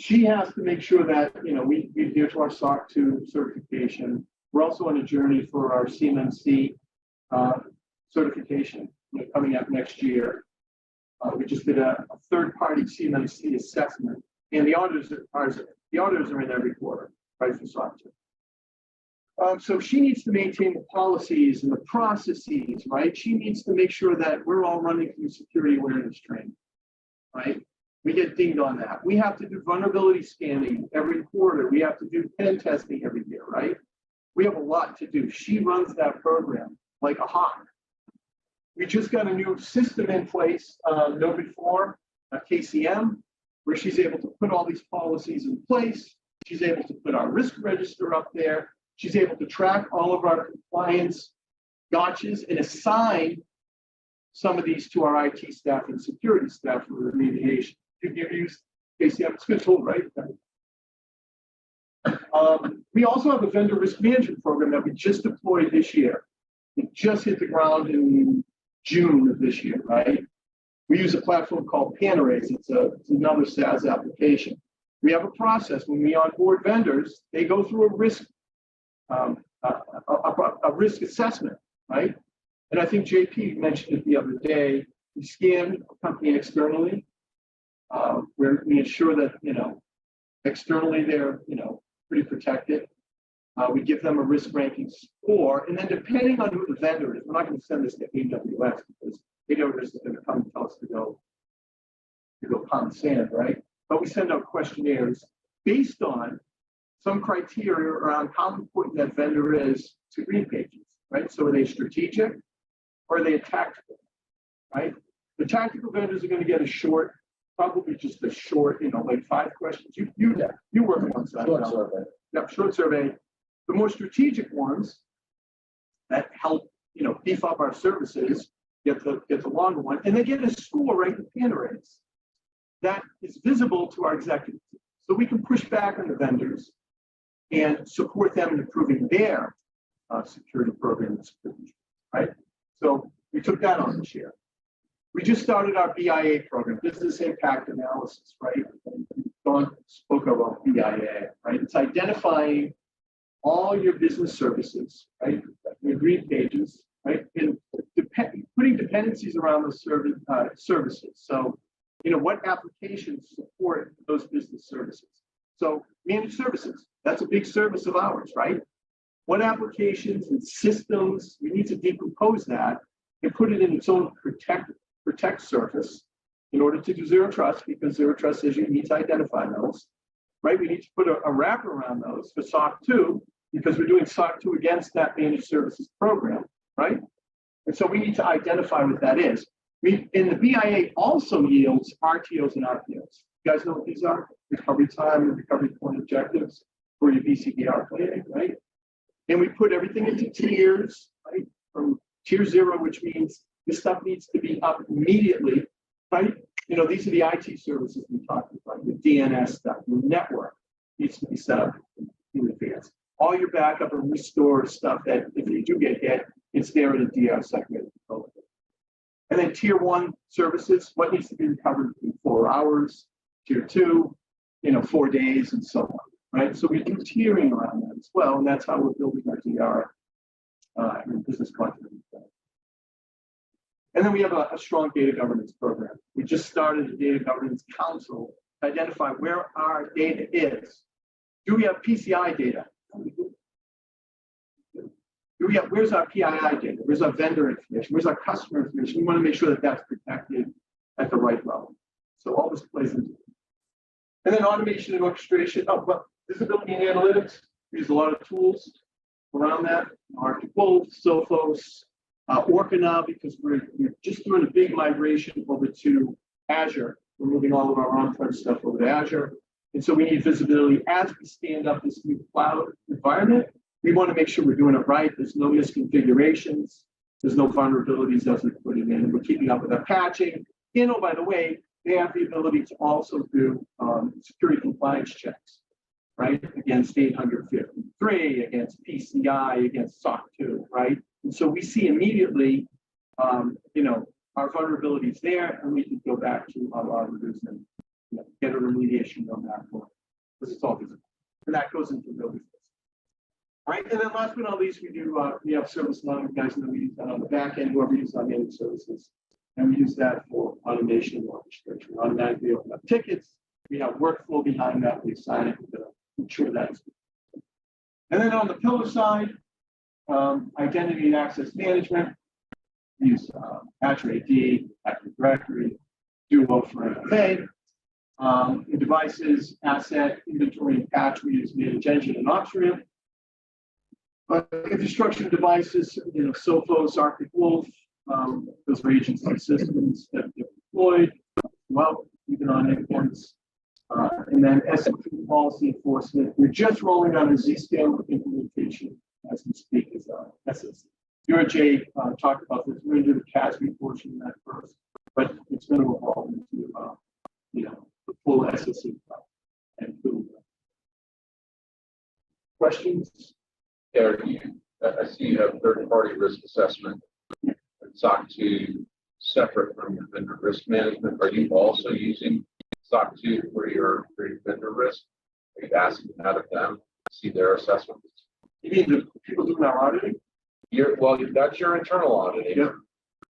She has to make sure that we adhere to our SOC 2 certification. We're also on a journey for our CMMC certification coming up next year. We just did a third-party CMMC assessment, and the auditors are in every quarter, right, for SOC 2. So she needs to maintain the policies and the processes, right? She needs to make sure that we're all running through security awareness training, right? We get dinged on that. We have to do vulnerability scanning every quarter. We have to do pen testing every year, right? We have a lot to do. She runs that program like a hawk. We just got a new system in place, KnowBe4, KCM, where she's able to put all these policies in place. She's able to put our risk register up there. She's able to track all of our compliance gotchas and assign some of these to our IT staff and security staff for remediation. You've used KCM, it's a good tool, right? We also have a vendor risk management program that we just deployed this year. It just hit the ground in June of this year, right? We use a platform called Panorays. It's another SaaS application. We have a process when we onboard vendors, they go through a risk assessment, right? And I think JP mentioned it the other day. We scan a company externally, where we ensure that externally they're pretty protected. We give them a risk ranking score, and then depending on who the vendor is, we're not going to send this to AWS because AWS is going to come and tell us to go pound sand, right? But we send out questionnaires based on some criteria around how important that vendor is to GreenPages, right? So are they strategic or are they tactical, right? The tactical vendors are going to get probably just a short, like 5 questions. You work on that. Short survey. Yep, short survey. The more strategic ones that help, beef up our services get the longer one, and they get a score right in Panorays that is visible to our executive team. So we can push back on the vendors and support them in improving their security programs, right? So we took that on this year. We just started our BIA program, Business Impact Analysis, right? Don spoke about BIA, right? It's identifying all your business services, right? Your GreenPages, right? And putting dependencies around those services. So, what applications support those business services? So, managed services, that's a big service of ours, right? What applications and systems, we need to decompose that and put it in its own protect surface in order to do zero trust, because zero trust says you need to identify those, right? We need to put a wrapper around those for SOC 2, because we're doing SOC 2 against that managed services program, right? And so we need to identify what that is. And the BIA also yields RTOs and RPOs. You guys know what these are? Recovery time and recovery point objectives for your BCDR planning, right? And we put everything into tiers, right? From tier 0, which means this stuff needs to be up immediately, right? These are the IT services we talked about, the DNS stuff, your network needs to be set up in advance. All your backup and restore stuff that if you do get hit, it's there in a DR segment. And then tier 1 services, what needs to be recovered in 4 hours, tier 2, 4 days, and so on, right? So we do tiering around that as well, and that's how we're building our DR and business continuity. And then we have a strong data governance program. We just started a data governance council to identify where our data is. Do we have PCI data? Where's our PII data? Where's our vendor information? Where's our customer information? We want to make sure that that's protected at the right level. So all this plays into it. And then automation and orchestration. Visibility and analytics. We use a lot of tools around that. Arctic Wolf, Sophos, Orca now, because we're just doing a big migration over to Azure. We're moving all of our on-prem stuff over to Azure. And so we need visibility as we stand up this new cloud environment. We want to make sure we're doing it right. There's no misconfigurations. There's no vulnerabilities as we put it in. And we're keeping up with our patching. By the way, they have the ability to also do security compliance checks, right? Against 853, against PCI, against SOC 2, right? And so we see immediately, our vulnerabilities there, and we can go back to our auditors and get a remediation on that one. Because it's all visible. And that goes into real business. All right, and then last but not least, we have service line. You guys know we use that on the back end, whoever uses our managed services. And we use that for automation and orchestration. Automatically open up tickets. We have workflow behind that. We assign it to ensure that's good. And then on the pillar side, identity and access management. We use Azure AD, Active Directory, Duo for MFA. In devices, asset, inventory, and patch, we use Manage Engine and Opsram. Infrastructure devices, Sophos, Arctic Wolf, those are agency systems that get deployed, well, even on endpoints. And then SME policy enforcement. We're just rolling out a Zscaler implementation as we speak as SSE. Jay talked about this. We're going to do the CASB portion of that first, but it's going to evolve into the full SSE and Questions? Are you, I see you have third-party risk assessment, and SOC 2 separate from your vendor risk management. Are you also using SOC 2 for your vendor risk? Are you asking out of them to see their assessments? You mean the people doing our auditing? Well, that's your internal auditing. Yeah.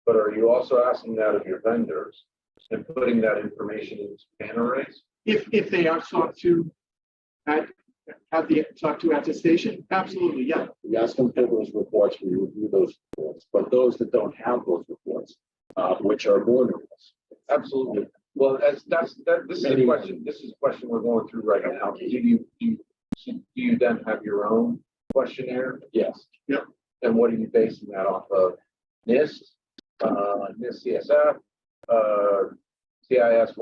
But are you also asking that of your vendors and putting that information into span arrays? If they are sought to have the SOC 2 attestation, absolutely, yeah. We ask them for those reports, we review those reports, but those that don't have those reports, which are more numerous. Absolutely. Well, this is a question. This is a question we're going through right now. Do you then have your own questionnaire? Yes. Yep. And what are you basing that off of? NIST, NIST CSF, CIS?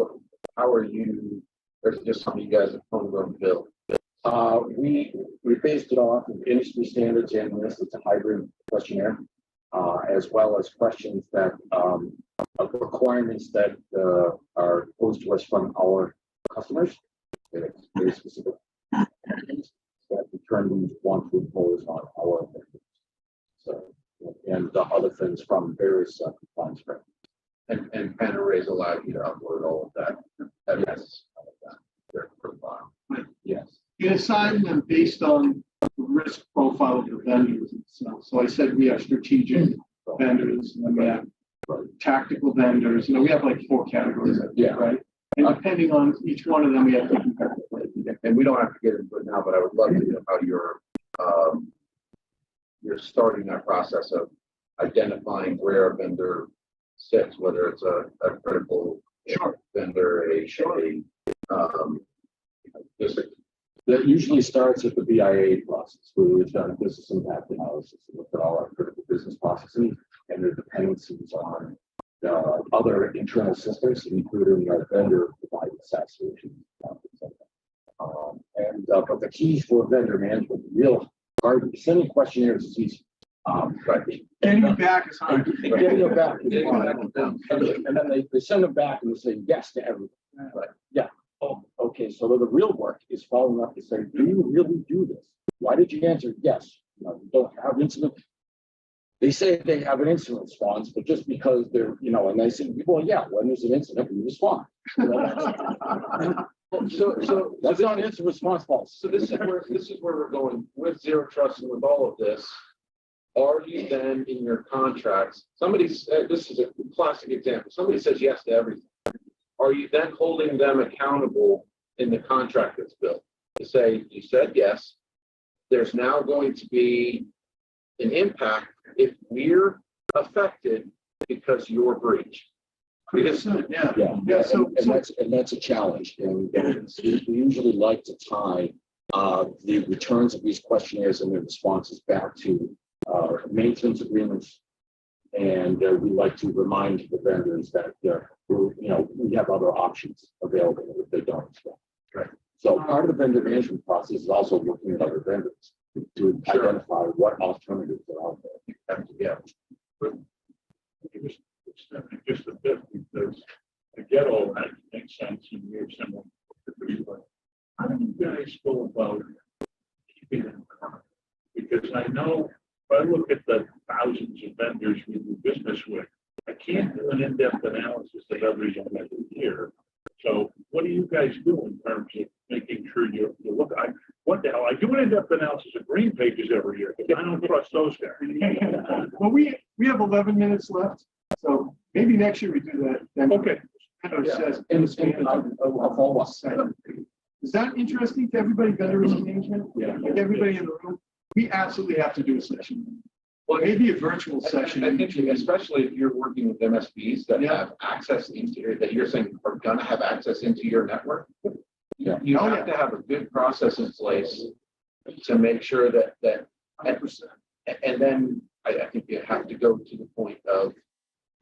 How are you? Or is it just something you guys have homegrown built? We based it off of industry standards and this. It's a hybrid questionnaire, as well as questions that requirements that are posed to us from our customers. It's very specific that we currently want to impose on our vendors. So, and the other things from various compliance frameworks. And pen arrays allow you to upload all of that. Yes. Their profile. Yes. You assign them based on the risk profile of the vendors itself. So I said we have strategic vendors, and then we have tactical vendors. We have like 4 categories, I think, Yeah. right? And depending on each one of them, we have different. And we don't have to get into it now, but I would love to know how you're starting that process of identifying where a vendor sits, whether it's a critical vendor, That usually starts at the BIA process, where we've done a business impact analysis and looked at all our critical business processes and their dependencies on other internal systems, including our vendor provided SaaS solutions. But the keys for vendor management, real hard. Sending questionnaires is easy. Getting them back is hard. Getting them back. And then they send them back and they say yes to everything. Right. Yeah. Oh, okay. So the real work is following up to say, do you really do this? Why did you answer yes? You don't have incident. They say they have an incident response, but just because they're, and they say, well, yeah, when there's an incident, we respond. So that's not an incident response policy. So this is where we're going with zero trust and with all of this. Are you then in your contracts? This is a classic example. Somebody says yes to everything. Are you then holding them accountable in the contract that's built to say you said yes? There's now going to be an impact if we're affected because you're breached. Because So that's a challenge, and we usually like to tie the returns of these questionnaires and their responses back to maintenance agreements, and we like to remind the vendors that we have other options available if they don't. Right. So part of the vendor management process is also looking at other vendors to identify what alternatives are out there. yeah, Just a bit, because I get all that, it makes sense, and you're similar. But how do you guys go about keeping them current? Because I know if I look at the thousands of vendors we do business with, I can't do an in-depth analysis of every year. So what do you guys do in terms of making sure you look? What the hell? I do an in-depth analysis of GreenPages every year, but I don't trust those guys. Well, we have 11 minutes left, so maybe next year we do that. Then Okay. says, I'll follow up. is that interesting to everybody? Vendor risk management? Yeah. Like everybody in the room, we absolutely have to do a session. well, Maybe a virtual session. I think especially if you're working with MSPs that have access into that you're saying are going to have access into your network. Yeah. You have to have a good process in place to make sure that 100%. and then I think you have to go to the point of,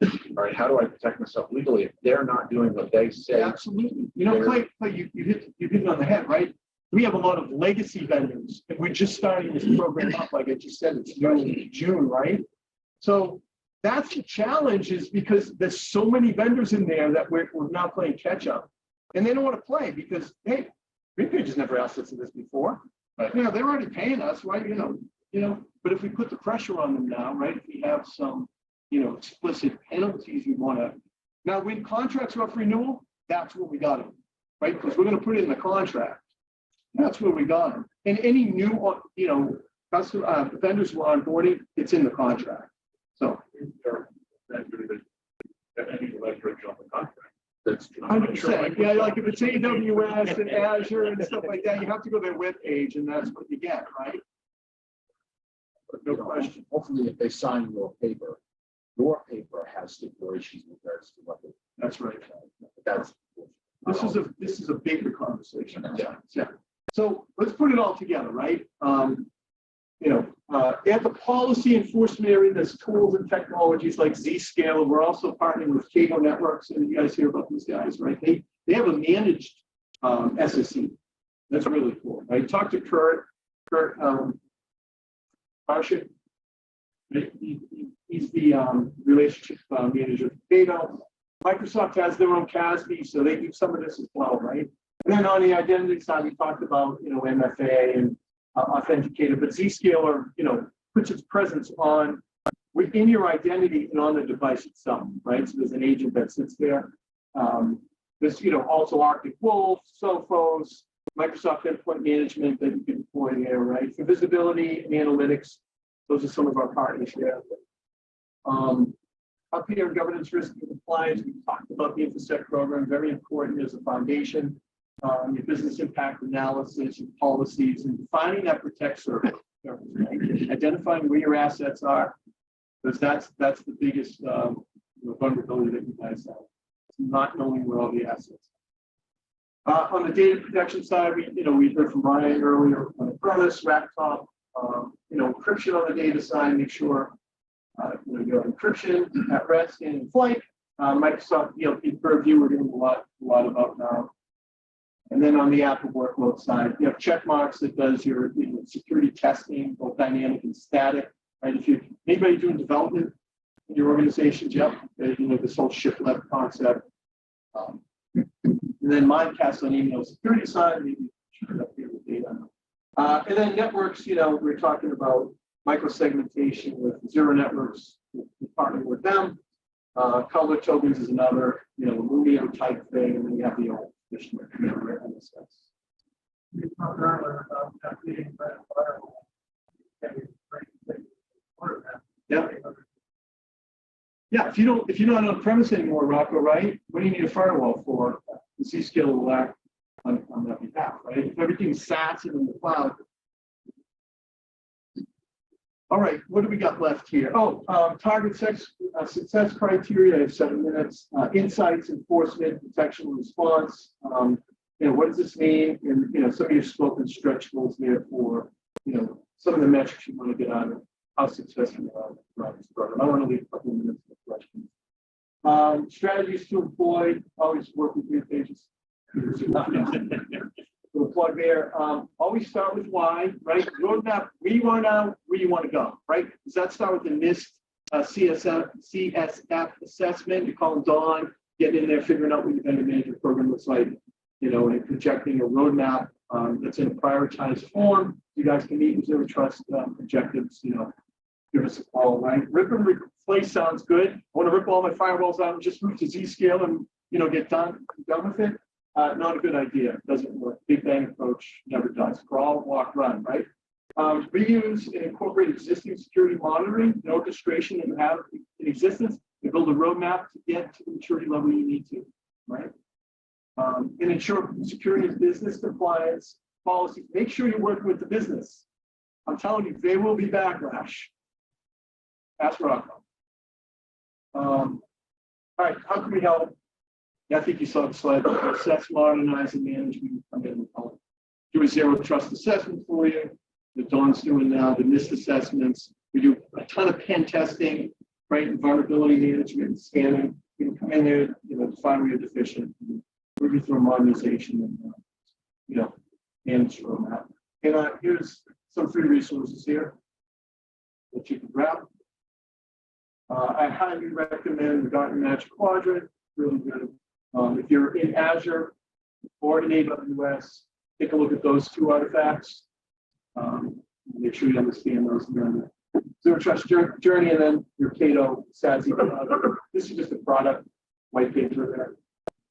all right, how do I protect myself legally if they're not doing what they say? Absolutely. Clay, you hit it on the head, right? We have a lot of legacy vendors, and we're just starting this program up, like I just said, it's starting in June, right? So that's the challenge, is because there's so many vendors in there that we're now playing catch up, and they don't want to play because, hey, GreenPages never asked us to this before. But you know, they're already paying us, right? But if we put the pressure on them now, right? If we have some, explicit penalties we want to. Now, when contracts are up for renewal, that's where we got them, right? Because we're going to put it in the contract. That's where we got them. And any new, vendors who are onboarding, it's in the contract. So. Any leverage on the contract. That's 100%. Yeah, like if it's AWS and Azure and stuff like that, you have to go to their webpage and that's what you get, right? No question. Hopefully, if they sign your paper has stipulations in regards to what they. That's right. That's. This is a bigger conversation. Yeah. So let's put it all together, right? At the policy enforcement area, there's tools and technologies like Zscaler. We're also partnering with Cable Networks, and you guys hear about these guys, right? They have a managed SSE. That's really cool. I talked to Kurt Marshall. He's the relationship manager for Cato. Microsoft has their own CASB, so they do some of this as well, right? And then on the identity side, we talked about MFA and Authenticator, but Zscaler, puts its presence on within your identity and on the device itself, right? So there's an agent that sits there. There's also Arctic Wolf, Sophos, Microsoft Endpoint Management that you can deploy there, right? For visibility and analytics, those are some of our partners there. Up here, governance, risk, and compliance. We talked about the InfoSec program, very important as a foundation. Your business impact analysis, your policies, and defining that protect service. Right? Identifying where your assets are, because that's the biggest vulnerability that you guys have. Not knowing where all the assets are. On the data protection side, we heard from Ryan earlier on the premise, rack top, encryption on the data side, make sure your encryption at rest and in flight. Microsoft DLP Purview, we're doing a lot about now. And then on the Apple workload side, you have check marks that does your security testing, both dynamic and static. Right? If you anybody doing development in your organizations, this whole shift left concept. And then Mimecast on email security side, maybe turn up here with data. And then networks, we're talking about micro-segmentation with Zero Networks. We're partnering with them. Color tokens is another, Lumio type thing, and then you have the old traditional MSS. We talked earlier about that being that firewall. Yeah. Yeah, if you're not on premise anymore, Rocco, right? What do you need a firewall for? The Zscaler will act on that behalf, right? If everything's SaaS and in the cloud. All right, what do we got left here? Oh, target success criteria. I have 7 minutes. Insights, enforcement, detection, and response. What does this mean? And some of your scope and stretch goals there for some of the metrics you want to get out of how successful you are throughout this program. I want to leave a couple of minutes for questions. Strategies to employ. Always work with GreenPages. We'll plug there. Always start with why, right? Roadmap, where you are now, where you want to go, right? Does that start with the NIST CSF assessment? You call them Dawn, getting in there, figuring out what your vendor management program looks like, and projecting a roadmap that's in a prioritized form. You guys can meet with Zero Trust objectives, give us a call, right? Rip and replace sounds good. I want to rip all my firewalls out and just move to Zscaler and get done with it. Not a good idea. It doesn't work. Big bang approach never does. Crawl, walk, run, right? Reuse and incorporate existing security monitoring and orchestration that you have in existence and build a roadmap to get to the maturity level you need to, right? And ensure security and business compliance policies. Make sure you're working with the business. I'm telling you, there will be backlash. Ask Rocco. All right, how can we help? Yeah, I think you saw the slide. Assess, modernize, and manage. We can come in and help. Do a zero trust assessment for you. The Dawn's doing now, the NIST assessments. We do a ton of pen testing, right? And vulnerability management, scanning. You can come in there, define where you're deficient, move you through a modernization, and manage your roadmap. And here's some free resources here that you can grab. I highly recommend the Gartner Magic Quadrant. Really good. If you're in Azure or in AWS, take a look at those two artifacts. Make sure you understand those. And then Zero Trust Journey, and then your Cato SASE. This is just a product white paper there,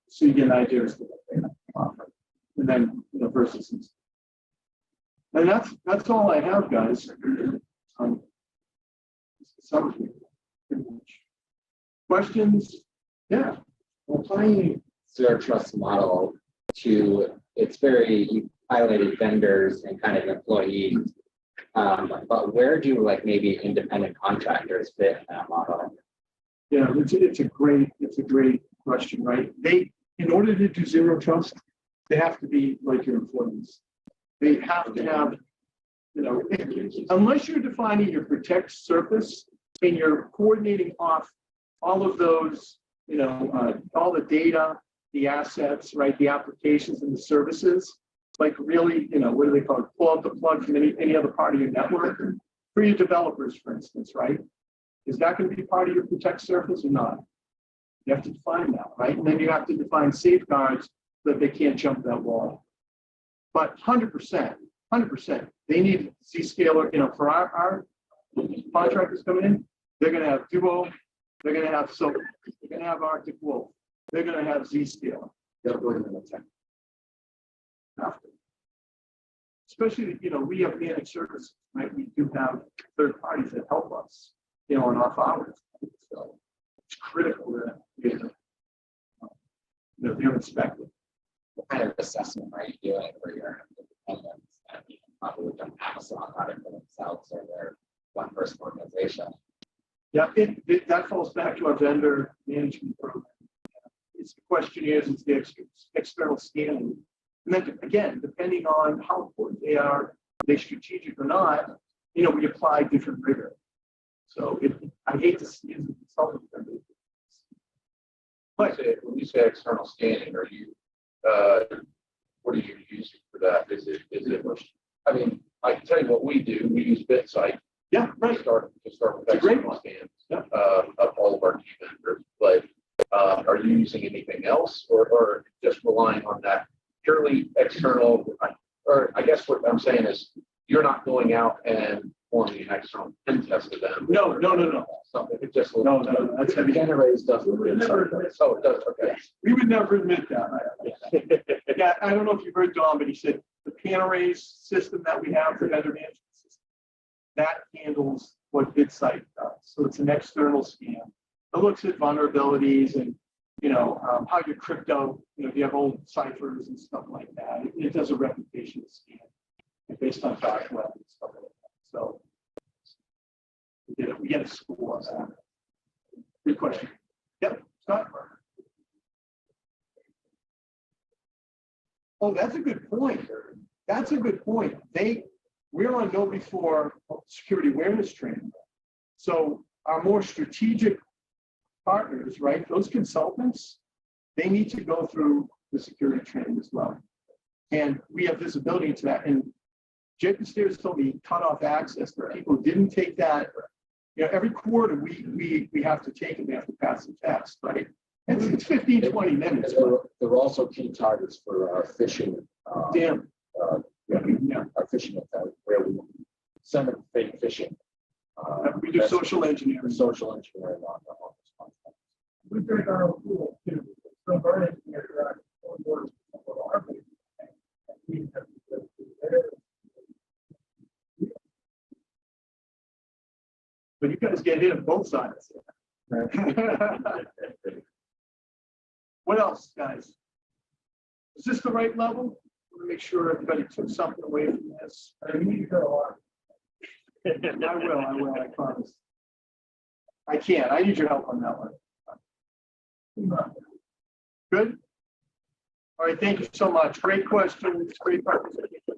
so you get an idea of what they offer. And then versus. And that's all I have, guys. Some questions? Yeah. Well, applying zero trust model to you highlighted vendors and kind of employees, but where do maybe independent contractors fit in that model? Yeah, it's a great question, right? In order to do zero trust, they have to be like your employees. They have to have, unless you're defining your protect surface and you're coordinating off all of those, all the data, the assets, right, the applications and the services, like really, what do they call it? Pull out the plug from any other part of your network for your developers, for instance, right? Is that going to be part of your protect surface or not? You have to define that, right? And then you have to define safeguards so that they can't jump that wall. But 100%, they need Zscaler, for our contractors coming in, they're going to have Duo, they're going to have Silk, they're going to have Arctic Wolf, they're going to have Zscaler. They'll go into the tech. After. Especially, we have managed services, right? We do have third parties that help us, on off hours. So it's critical that they're inspected. What kind of assessment are you doing for your independents? And you can probably done Amazon on it for themselves or their one person organization. Yeah, that falls back to our vendor management program. It's the questionnaires, it's the external scanning. And then again, depending on how important they are they strategic or not, we apply different rigor. So I hate to see it as a consultant. But when you say external scanning, are you what are you using for that? Is it I mean, I can tell you what we do. We use BitSite. Yeah, right. To start with It's a great external one. scans Yeah. Of all of our key vendors. But are you using anything else or just relying on that purely external? Or I guess what I'm saying is you're not going out and forming an external pen test of them. No. Something it just No, that's heavy. Generates stuff. Oh, it does. Okay. We would never admit that. Yeah, I don't know if you heard Don, but he said the Panarrays system that we have for vendor management system, that handles what BitSite does. So it's an external scan. It looks at vulnerabilities and how your crypto, if you have old ciphers and stuff like that. It does a reputation scan based on dark web and stuff like that. So we get a score on that. Good question. Yep, Scott. Oh, that's a good point. We're on Know Before security awareness training. So our more strategic partners, right? Those consultants, they need to go through the security training as well. And we have visibility into that. And Jacob Steers told me cut off access for people who didn't take that. Every quarter we have to take it, we have to pass the test, right? It's 15, 20 minutes. There were also key targets for our phishing. Yeah. Our phishing account where we send them fake phishing. We do social engineering. Social engineering on this content. We take our own tool too. So our engineers are on board with our base. We have to But you guys get hit on both sides. What else, guys? Is this the right level? I want to make sure everybody took something away from this. I need to go on. I will, I promise. I can't. I need your help on that one. Good? All right, thank you so much. Great questions, great participation.